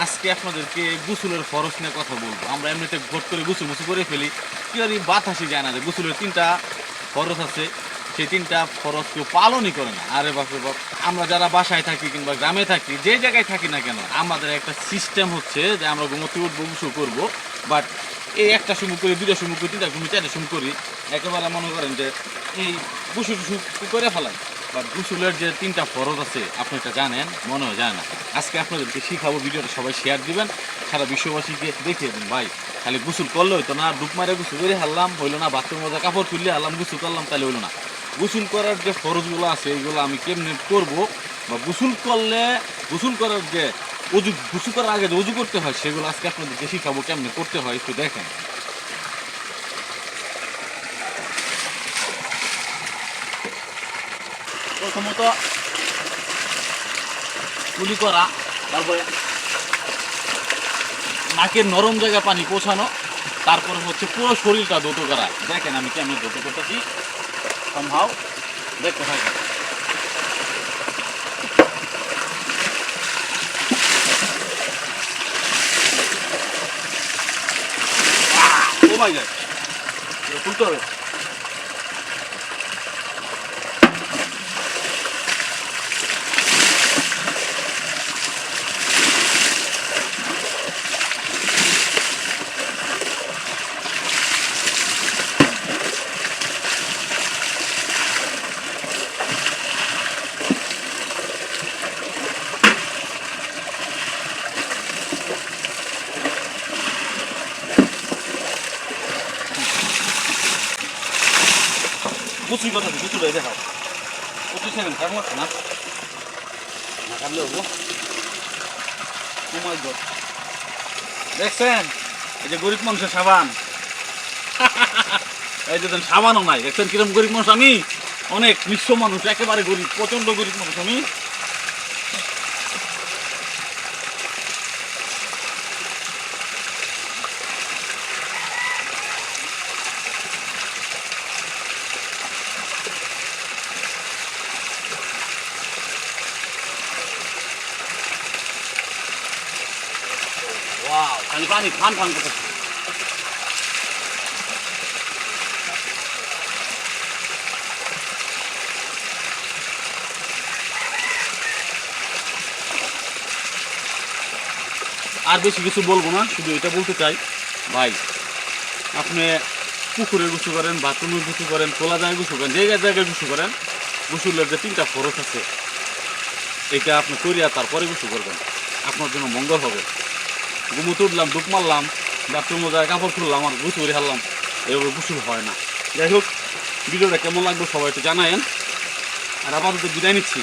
আজকে আপনাদেরকে গোসলের ফরজ নিয়ে কথা বলবো। আমরা এমনিতে ভোট করে গোসল মুসু করে ফেলি, কেউ আর বাতাসই যায় না যে গোসলের 3টা ফরজ আছে, সেই 3টা ফরজ কেউ পালনই করে না। আরে বাপরে বাপ, আমরা যারা বাসায় থাকি কিংবা গ্রামে থাকি, যে জায়গায় থাকি না কেন, আমাদের একটা সিস্টেম হচ্ছে যে আমরা ঘুমোতে উঠবো, গোসল করবো, বাট এই একটা সময় করি, 2টা সময় করি, 3টা সময়, 4টা সময় করি, একেবারে মনে করেন যে এই গোসল করে ফেলাই। বাট গোসলের যে 3টা ফরজ আছে আপনি এটা জানেন? মনে হয় জানেন না। আজকে আপনাদেরকে শিখাবো, ভিডিওটা সবাই শেয়ার দিবেন, সারা বিশ্ববাসীকে দেখিয়ে দেন। ভাই খালি গোসল করলে হইতো না, ডুব মারে গোসল করে হারলাম হইলো না, বাথরুম মধ্যে কাপড় তুললে হারলাম, গোসল করলাম, তাহলে হইলো না। গোসল করার যে ফরজগুলো আছে এইগুলো আমি কেমনে করবো, বা গোসল করলে গোসল করার যে গোসল করার আগে যে উজু করতে হয় সেগুলো আজকে আপনাদেরকে শিখাবো কেমনে করতে হয়, একটু দেখেন। প্রথমত কুলি করা, তারপরে নাকের নরম জায়গায় পানি পৌঁছানো, তারপরে হচ্ছে পুরো শরীরটা ধৌত করা। দেখেন আমি কেমন ধৌত করতেছি, সম্ভব দেখতে থাকেন। ও মাই গড, তুলতে হবে। প্রচুর কথা প্রচুর দেখাও, প্রচুর সেকেন্ড কেমন লাগছে না, না কাটলে হবো। দেখছেন এই যে গরিব মানুষের সাবান, এই যে সাবানও নাই, দেখছেন কিরকম গরিব মানুষ আমি, অনেক নিঃস্ব মানুষ, একেবারে গরিব, প্রচন্ড গরিব মানুষ আমি। ওয়াও, খালি পানি ফান ফান করতেছে। আর বেশি কিছু বলবো না, শুধু এটা বলতে চাই, ভাই আপনি পুকুরে গোসল করেন, বাথরুমে গোসল করেন, খোলা জায়গায় গোসল করেন, জায়গায় জায়গায় গোসল করেন, গোসলের যে 3টা ফরজ আছে এটা আপনি করিয়া তারপরে গোসল করবেন, আপনার জন্য মঙ্গল হবে। ঘুমোতে উঠলাম, ডুব মারলাম, বাথরুমে যায় কাপড় খুললাম আর গোসল করে হারলাম, এভাবে গোসল হয় না। যাই হোক, ভিডিওটা কেমন লাগবে সবাই একটু জানায়েন, আর আপাতত বিদায় নিচ্ছি।